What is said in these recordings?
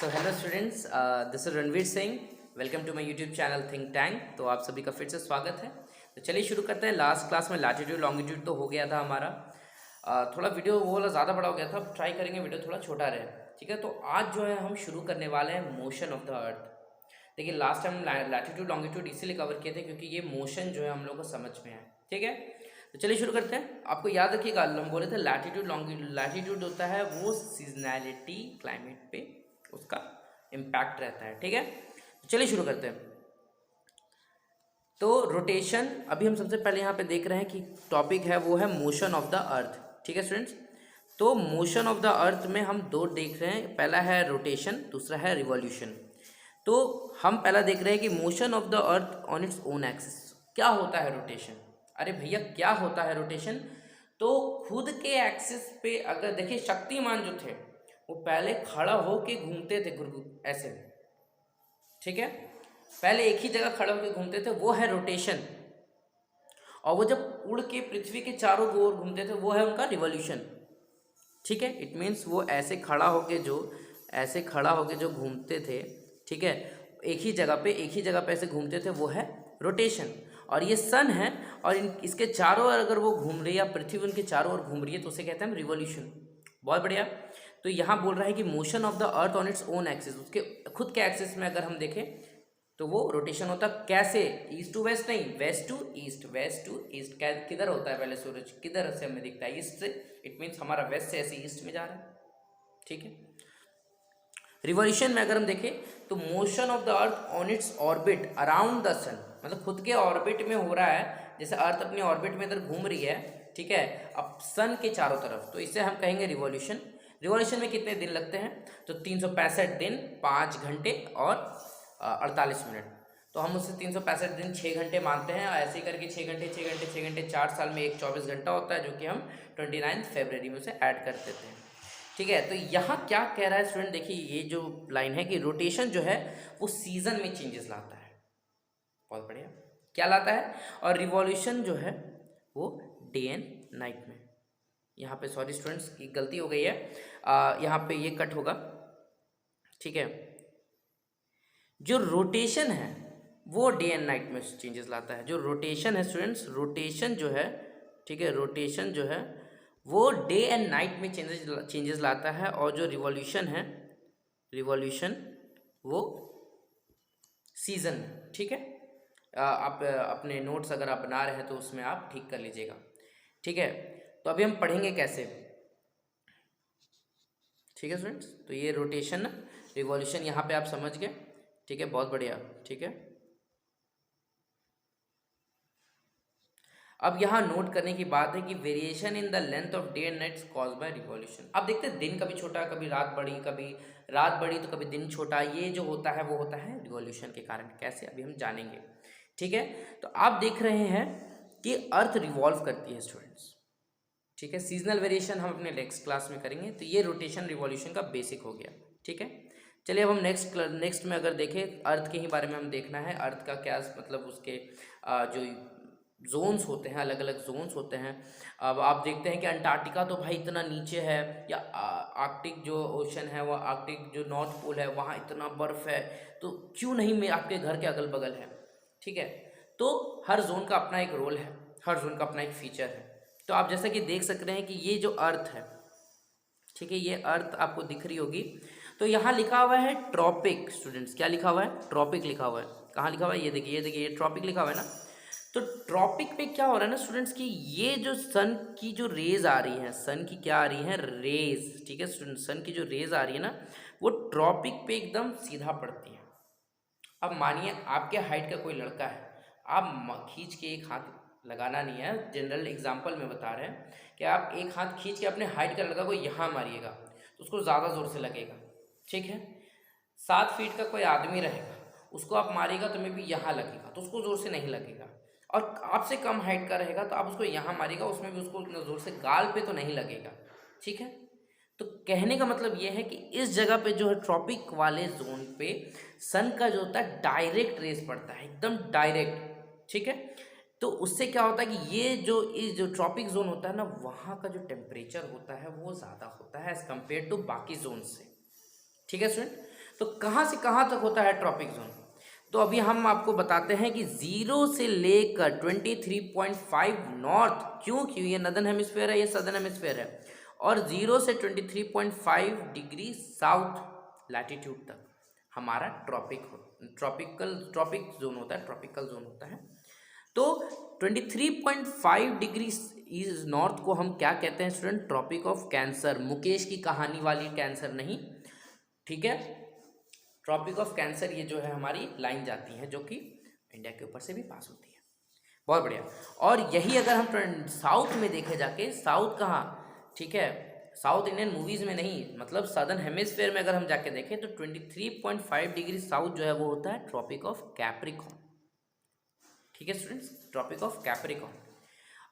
So hello students, this is Ranveer Singh. Welcome to my YouTube channel think tank. तो आप सभी का फिर से स्वागत है। तो चलिए शुरू करते हैं। लास्ट क्लास में लैटिट्यूड लॉन्गिट्यूड तो हो गया था हमारा। थोड़ा वीडियो वो वाला ज़्यादा बड़ा हो गया था, अब ट्राई करेंगे वीडियो थोड़ा छोटा रहे। ठीक है, तो आज जो है हम शुरू करने वाले हैं मोशन ऑफ द अर्थ। देखिए लास्ट टाइम लैटिट्यूड लॉन्गिट्यूड इसीलिए कवर किए थे क्योंकि ये मोशन जो है हम लोग को समझ में आए। ठीक है, तो चलिए शुरू करते हैं। आपको याद रखिएगा, हम बोले थे लैटिट्यूड लॉन्गिट्यूड, लैटिट्यूड होता है वो सीजनैलिटी क्लाइमेट पे उसका इम्पैक्ट रहता है। ठीक है, तो चलिए शुरू करते हैं। तो रोटेशन, अभी हम सबसे पहले यहाँ पे देख रहे हैं कि टॉपिक है वो है मोशन ऑफ द अर्थ। ठीक है स्टूडेंट्स, तो मोशन ऑफ द अर्थ में हम दो देख रहे हैं, पहला है रोटेशन, दूसरा है रिवॉल्यूशन। तो हम पहला देख रहे हैं कि motion of the earth on its own axis. क्या होता है रोटेशन? अरे भैया क्या होता है रोटेशन? तो खुद के एक्सिस पे अगर देखिए, शक्तिमान जो थे वो पहले खड़ा होके घूमते थे ऐसे। ठीक है, पहले एक ही जगह खड़ा होकर घूमते थे, वो है रोटेशन। और वो जब उड़ के पृथ्वी के चारों ओर घूमते थे वो है उनका रिवॉल्यूशन। ठीक है, इट मीन्स वो ऐसे खड़ा होके जो घूमते थे, ठीक है, एक ही जगह पे ऐसे घूमते थे, वो है रोटेशन। और ये सन है और इसके चारों ओर अगर वो घूम रही है या पृथ्वी उनके चारों ओर घूम रही है तो उसे कहते हैं रिवॉल्यूशन। बहुत बढ़िया। तो यहाँ बोल रहा है कि motion of the earth on its own axis, उसके खुद के एक्सिस में अगर हम देखें तो वो रोटेशन होता है। कैसे? ईस्ट टू वेस्ट नहीं, west to east, west to east. किधर होता है? पहले सूरज किधर से हमें दिखता है? ईस्ट से। इट मीन्स हमारा वेस्ट से ऐसे ईस्ट में जा रहा है। ठीक है, रिवॉल्यूशन में अगर हम देखें तो motion of the earth on its orbit around the sun, मतलब खुद के ऑर्बिट में हो रहा है। जैसे अर्थ अपनी ऑर्बिट में इधर घूम रही है, ठीक है, अब सन के चारों तरफ, तो इसे हम कहेंगे रिवॉल्यूशन। रिवॉल्यूशन में कितने दिन लगते हैं? तो 365 दिन, 5 घंटे और 48 मिनट। तो हम उससे 365 दिन 6 घंटे मानते हैं। ऐसे ही करके 6 घंटे 6 घंटे 6 घंटे 4 साल में एक 24 घंटा होता है, जो कि हम 29 फरवरी में उसे ऐड कर देते हैं। ठीक है, तो यहाँ क्या कह रहा है स्टूडेंट? देखिए ये जो लाइन है कि रोटेशन जो है वो सीजन में चेंजेस लाता है। बहुत बढ़िया, क्या लाता है? और रिवॉल्यूशन जो है वो डे एंड नाइट में। यहाँ पे सॉरी स्टूडेंट्स की गलती हो गई है, यहाँ पे ये कट होगा। ठीक है, जो रोटेशन है वो डे एंड नाइट में चेंजेस लाता है। जो रोटेशन है स्टूडेंट्स, रोटेशन जो है, ठीक है, रोटेशन जो है वो डे एंड नाइट में चेंजेस लाता है। और जो रिवॉल्यूशन है, रिवॉल्यूशन वो सीजन। ठीक है, आप अपने नोट्स अगर आप बना रहे हैं तो उसमें आप ठीक कर लीजिएगा। ठीक है, तो अभी हम पढ़ेंगे कैसे। ठीक है स्टूडेंट्स, तो ये रोटेशन रिवॉल्यूशन यहाँ पे आप समझ गए। ठीक है, बहुत बढ़िया। ठीक है, अब यहाँ नोट करने की बात है कि variation in the length of day and nights caused by revolution. अब देखते हैं, दिन कभी छोटा, कभी रात बड़ी तो कभी दिन छोटा। ये जो होता है वो होता है रिवॉल्यूशन के कारण। कैसे? अभी हम जानेंगे। ठीक है, तो आप देख रहे हैं कि अर्थ रिवॉल्व करती है स्टूडेंट्स। ठीक है, सीजनल वेरिएशन हम अपने नेक्स्ट क्लास में करेंगे। तो ये रोटेशन रिवॉल्यूशन का बेसिक हो गया। ठीक है, चलिए अब हम नेक्स्ट में अगर देखें, अर्थ के ही बारे में हम देखना है। अर्थ का क्या मतलब, उसके जो जोन्स होते हैं, अलग अलग जोन्स होते हैं। अब आप देखते हैं कि अंटार्कटिका तो भाई इतना नीचे है, या आर्कटिक जो ओशन है, वो आर्कटिक जो नॉर्थ पोल है वहाँ इतना बर्फ़ है, तो क्यों नहीं में आपके घर के अगल बगल है। ठीक है, तो हर जोन का अपना एक रोल है, हर जोन का अपना एक फीचर है। तो आप जैसा कि देख सकते हैं कि ये जो अर्थ है, ठीक है, ये अर्थ आपको दिख रही होगी। तो यहाँ लिखा हुआ है ट्रॉपिक। स्टूडेंट्स क्या लिखा हुआ है? ट्रॉपिक लिखा हुआ है। कहाँ लिखा हुआ है? ये देखिए, ये ट्रॉपिक लिखा हुआ है ना। तो ट्रॉपिक पे क्या हो रहा है ना स्टूडेंट्स की, ये जो सन की जो रेज आ रही हैं, सन की क्या आ रही हैं? रेज। ठीक है स्टूडेंट्स, सन की जो रेज आ रही है ना, वो ट्रॉपिक पे एकदम सीधा पड़ती है। अब मानिए आपके हाइट का कोई लड़का है, आप खींच के एक हाथ, लगाना नहीं है, जनरल एग्जाम्पल में बता रहे हैं कि आप एक हाथ खींच के अपने हाइट का लड़का को यहाँ मारिएगा तो उसको ज़्यादा ज़ोर से लगेगा। ठीक है, 7 फीट का कोई आदमी रहेगा, उसको आप मारिएगा तो मे भी यहाँ लगेगा, तो उसको ज़ोर से नहीं लगेगा। और आपसे कम हाइट का रहेगा तो आप उसको यहाँ मारिएगा, उसमें भी उसको उतना ज़ोर से गाल पे तो नहीं लगेगा। ठीक है, तो कहने का मतलब ये है कि इस जगह पे जो है ट्रॉपिक वाले जोन पे सन का जो होता है डायरेक्ट रेस पड़ता है, एकदम डायरेक्ट। ठीक है, तो उससे क्या होता है कि ये जो ट्रॉपिक जोन होता है ना, वहाँ का जो टेम्परेचर होता है वो ज़्यादा होता है एज़ कम्पेयर टू बाकी जोन से। ठीक है स्टूडेंट, तो कहाँ से कहाँ तक होता है ट्रॉपिक जोन? तो अभी हम आपको बताते हैं कि 0 से लेकर 23.5 नॉर्थ, क्योंकि ये नदर्न हेमिस्फीयर है, ये सदर्न हेमिस्फीयर है, और 0 से 23.5 डिग्री साउथ लैटिट्यूड तक हमारा ट्रॉपिक जोन होता है, ट्रॉपिकल जोन होता है। तो 23.5 डिग्री ईस्ट नॉर्थ को हम क्या कहते हैं student? Tropic of cancer. Mukesh की कहानी वाली कैंसर नहीं, ठीक है, ट्रॉपिक ऑफ कैंसर ये जो है हमारी लाइन जाती है, जो कि इंडिया के ऊपर से भी पास होती है। बहुत बढ़िया। और यही अगर हम साउथ में देखे जाके, साउथ कहाँ, ठीक है, साउथ इंडियन मूवीज़ में नहीं, मतलब सदर्न हेमिस्फीयर में अगर हम जाके देखें तो 23.5 डिग्री साउथ जो है वो होता है ट्रॉपिक ऑफ कैप्रिकॉर्न। ठीक है स्टूडेंट्स, ट्रॉपिक ऑफ कैप्रिकॉर्न।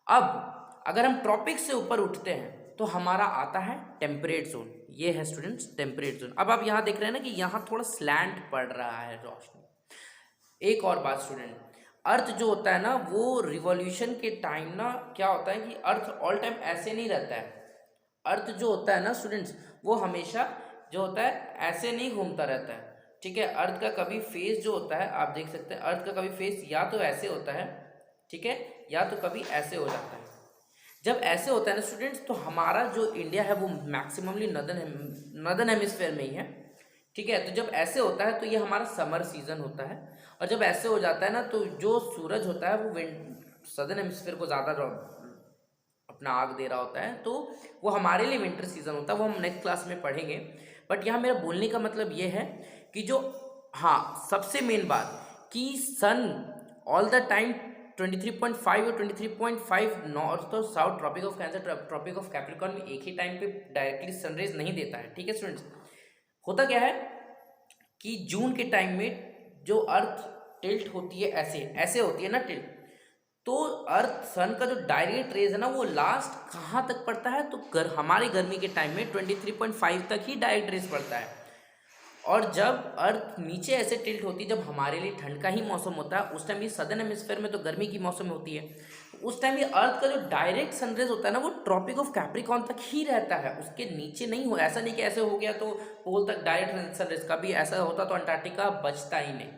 अब अगर हम ट्रॉपिक से ऊपर उठते हैं तो हमारा आता है टेम्परेट जोन। ये है स्टूडेंट्स टेम्परेट जोन। अब आप यहाँ देख रहे हैं ना कि यहाँ थोड़ा स्लैंट पड़ रहा है रोशनी। एक और बात स्टूडेंट, अर्थ जो होता है ना वो रिवॉल्यूशन के टाइम ना क्या होता है कि अर्थ ऑल टाइम ऐसे नहीं रहता है। अर्थ जो होता है ना स्टूडेंट्स वो हमेशा जो होता है ऐसे नहीं घूमता रहता है, ठीक है। अर्थ का कभी फेस जो होता है, आप देख सकते हैं, अर्थ का कभी फेस या तो ऐसे होता है, ठीक है, या तो कभी ऐसे हो जाता है। जब ऐसे होता है ना स्टूडेंट्स तो हमारा जो इंडिया है वो मैक्सिममली नदर्न हेमिस्फीयर में ही है, ठीक है। तो जब ऐसे होता है तो ये हमारा समर सीजन होता है, और जब ऐसे हो जाता है ना तो जो सूरज होता है वो सदर्न हेमिस्फीयर को ज़्यादा अपना आग दे रहा होता है, तो वो हमारे लिए विंटर सीजन होता है। वो हम नेक्स्ट क्लास में पढ़ेंगे। बट यहाँ मेरा बोलने का मतलब ये है कि जो, हाँ, सबसे मेन बात कि सन ऑल द टाइम 23.5 और 23.5 नॉर्थ और south tropic of cancer, tropic of capricorn में एक ही टाइम पे डायरेक्टली सनरेज नहीं देता है, ठीक है स्टूडेंट्स। होता क्या है कि जून के टाइम में जो अर्थ टिल्ट होती है, ऐसे ऐसे होती है ना टिल्ट, तो अर्थ सन का जो डायरेक्ट रेज है ना वो लास्ट कहाँ तक पड़ता है? तो हमारे गर्मी के टाइम में 23.5 तक ही डायरेक्ट रेज पड़ता है। और जब अर्थ नीचे ऐसे टिल्ट होती है, जब हमारे लिए ठंड का ही मौसम होता है, उस टाइम ये सदर्न हेमिस्फीयर में तो गर्मी की मौसम होती है, उस टाइम ये अर्थ का जो डायरेक्ट सनरेज होता है ना वो ट्रॉपिक ऑफ कैप्रिकॉर्न तक ही रहता है, उसके नीचे नहीं हो। ऐसा नहीं कि ऐसे हो गया तो पोल तक डायरेक्ट सनरेज, कभी ऐसा होता तो अंटार्कटिका बचता ही नहीं,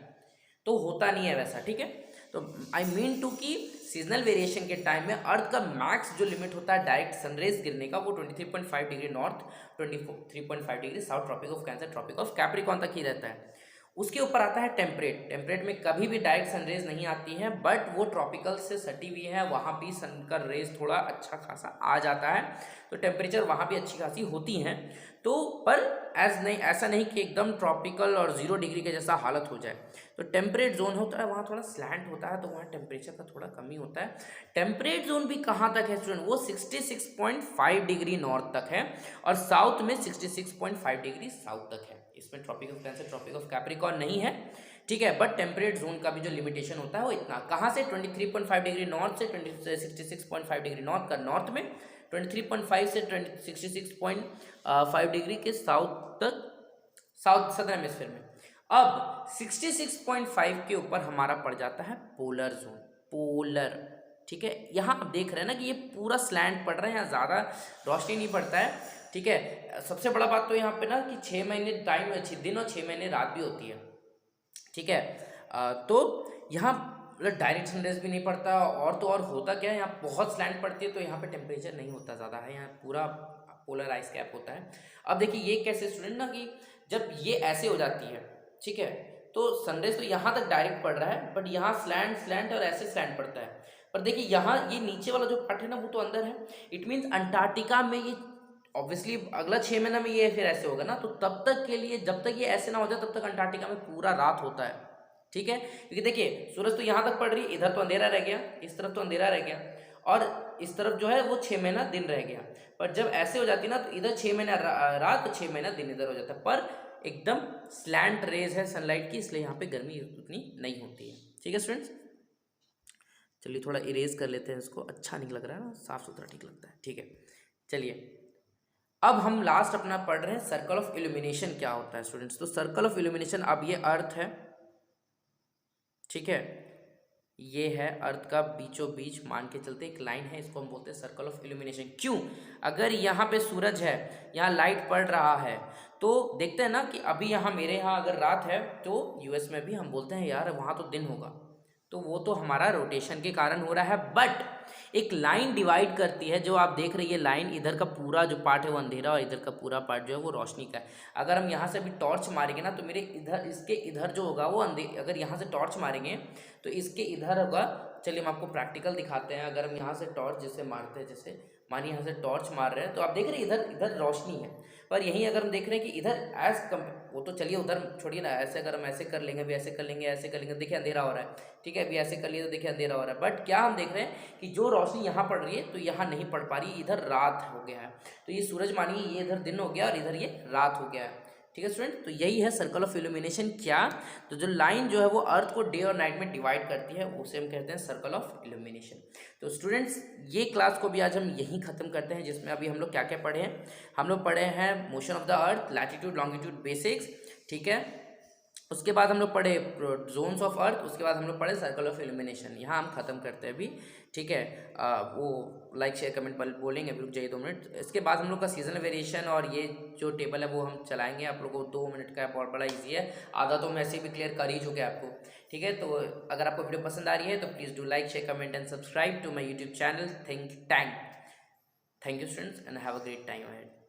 तो होता नहीं है वैसा, ठीक है। तो आई मीन टू कि सीजनल वेरिएशन के टाइम में अर्थ का मैक्स जो लिमिट होता है डायरेक्ट सनरेज गिरने का वो 23.5 degree north, 23.5 degree south tropic of cancer, tropic of capricorn तक ही रहता है। उसके ऊपर आता है टेम्परेट। टेम्परेट में कभी भी डायरेक्ट सनरेज नहीं आती है, बट वो ट्रॉपिकल से सटी हुई है, वहाँ भी सन का रेज थोड़ा अच्छा खासा आ जाता है, तो टेम्परेचर वहाँ भी अच्छी खासी होती हैं। तो पर ऐसा नहीं कि एकदम ट्रॉपिकल और 0 डिग्री के जैसा हालत हो जाए। तो टेम्परेट जोन होता है वहाँ थोड़ा स्लैंट होता है, तो वहाँ टेम्परेचर का थोड़ा कमी होता है। टेम्परेट जोन भी कहाँ तक है स्टूडेंट? वो 66.5 डिग्री नॉर्थ तक है, और साउथ में 66.5 डिग्री साउथ तक है। इसमें tropic of cancer, tropic of capricorn नहीं है, ठीक है। बट टेम्परेट जोन का भी जो लिमिटेशन होता है वो इतना, कहाँ से? 23.5 डिग्री नॉर्थ से 66.5 डिग्री नॉर्थ का नॉर्थ में, 23.5 से 66.5 डिग्री के साउथ तक, साउथ सदर्न हेमिस्फीयर में। अब 66.5 के ऊपर हमारा पड़ जाता है पोलर जोन, पोलर, ठीक है। यहाँ आप देख रहे हैं ना कि ये पूरा स्लैंट पड़ रहा है, यहाँ ज़्यादा रोशनी नहीं पड़ता है, ठीक है। सबसे बड़ा बात तो यहाँ पे ना कि 6 महीने टाइम, 6 दिन और 6 महीने रात भी होती है, ठीक है। तो यहाँ मतलब डायरेक्ट सनराइज भी नहीं पड़ता, और तो और होता क्या है, यहाँ बहुत स्लैंट पड़ती है, तो यहाँ पे टेम्परेचर नहीं होता ज़्यादा है, यहाँ पूरा पोलर आइस कैप होता है। अब देखिए ये कैसे स्टूडेंट ना कि जब ये ऐसे हो जाती है, ठीक है, तो सनराइज तो यहाँ तक डायरेक्ट पड़ रहा है, बट यहाँ स्लैंट और ऐसे स्लैंट पड़ता है। पर देखिए यहाँ ये नीचे वाला जो पार्ट है ना वो तो अंदर है, इट मीन्स अंटार्कटिका में ये ऑब्वियसली अगला 6 महीना में ये फिर ऐसे होगा ना, तो तब तक के लिए, जब तक ये ऐसे ना हो जाए तब तक अंटार्कटिका में पूरा रात होता है, ठीक है। क्योंकि देखिए सूरज तो यहाँ तक पड़ रही है, इधर तो अंधेरा रह गया, इस तरफ तो अंधेरा रह गया, और इस तरफ जो है वो 6 महीना दिन रह गया। पर जब ऐसे हो जाती है ना तो इधर 6 महीना रात, तो 6 महीना दिन इधर हो जाता है, पर एकदम स्लैंट रेज है सनलाइट की, इसलिए यहाँ पे गर्मी उतनी नहीं होती है, ठीक है स्टूडेंट्स। चलिए थोड़ा इरेज कर लेते हैं इसको, अच्छा नहीं लग रहा है ना, साफ सुथरा ठीक लगता है, ठीक है। चलिए अब हम लास्ट अपना पढ़ रहे हैं सर्कल ऑफ इल्यूमिनेशन क्या होता है स्टूडेंट्स। तो सर्कल ऑफ इल्यूमिनेशन, अब ये अर्थ है, ठीक है, ये है अर्थ का बीचों बीच मान के चलते एक लाइन है, इसको हम बोलते हैं सर्कल ऑफ इल्यूमिनेशन। क्यों? अगर यहाँ पे सूरज है, यहाँ लाइट पड़ रहा है, तो देखते हैं ना कि अभी यहाँ मेरे यहाँ अगर रात है तो यूएस में भी हम बोलते हैं यार वहाँ तो दिन होगा, तो वो तो हमारा रोटेशन के कारण हो रहा है। बट एक लाइन डिवाइड करती है, जो आप देख रही है लाइन, इधर का पूरा जो पार्ट है वो अंधेरा और इधर का पूरा पार्ट जो है वो रोशनी का है। अगर हम यहाँ से अभी टॉर्च मारेंगे ना तो मेरे इधर, इसके इधर जो होगा वो अगर यहाँ से टॉर्च मारेंगे तो इसके इधर होगा। चलिए हम आपको प्रैक्टिकल दिखाते हैं। अगर हम यहाँ से टॉर्च जैसे मारते हैं, जैसे मानिए यहाँ से टॉर्च मार रहे हैं, तो आप देख रहे हैं इधर इधर रोशनी है, पर यहीं अगर हम देख रहे हैं कि इधर वो तो चलिए उधर छोड़िए ना, ऐसे अगर हम ऐसे कर लेंगे, अभी ऐसे कर लेंगे, ऐसे कर लेंगे, देखिए अंधेरा हो रहा है, ठीक है, अभी ऐसे कर लिए तो देखिए अंधेरा हो रहा है। बट क्या हम देख रहे हैं कि जो रोशनी यहाँ पड़ रही है तो यहाँ नहीं पड़ पा रही, इधर रात हो गया है। तो ये सूरज मानिए ये इधर दिन हो गया और इधर ये रात हो गया है, ठीक है स्टूडेंट। तो यही है सर्कल ऑफ इल्यूमिनेशन। क्या? तो जो लाइन जो है वो अर्थ को डे और नाइट में डिवाइड करती है, उसे हम कहते हैं सर्कल ऑफ इल्यूमिनेशन। तो स्टूडेंट्स ये क्लास को भी आज हम यहीं ख़त्म करते हैं, जिसमें अभी हम लोग क्या क्या पढ़े हैं। हम लोग पढ़े हैं motion of the earth, latitude longitude basics, ठीक है। उसके बाद हम लोग पढ़े जोन्स ऑफ अर्थ, उसके बाद हम लोग पढ़े सर्कल ऑफ इल्यूमिनेशन। यहाँ हम खत्म करते हैं अभी, ठीक है। वो लाइक शेयर कमेंट पर बोलेंगे, रुक जाइए 2 मिनट। इसके बाद हम लोग का सीजनल वेरिएशन और ये जो टेबल है वो हम चलाएंगे। आप लोगों को 2 मिनट का है, बहुत बड़ा ईजी है, आधा तो मैं ऐसे भी क्लियर कर ही चुके आपको, ठीक है। तो अगर आपको वीडियो पसंद आ रही है तो please do like share comment and subscribe to my YouTube channel think tank. Thank you students and have a great time ahead.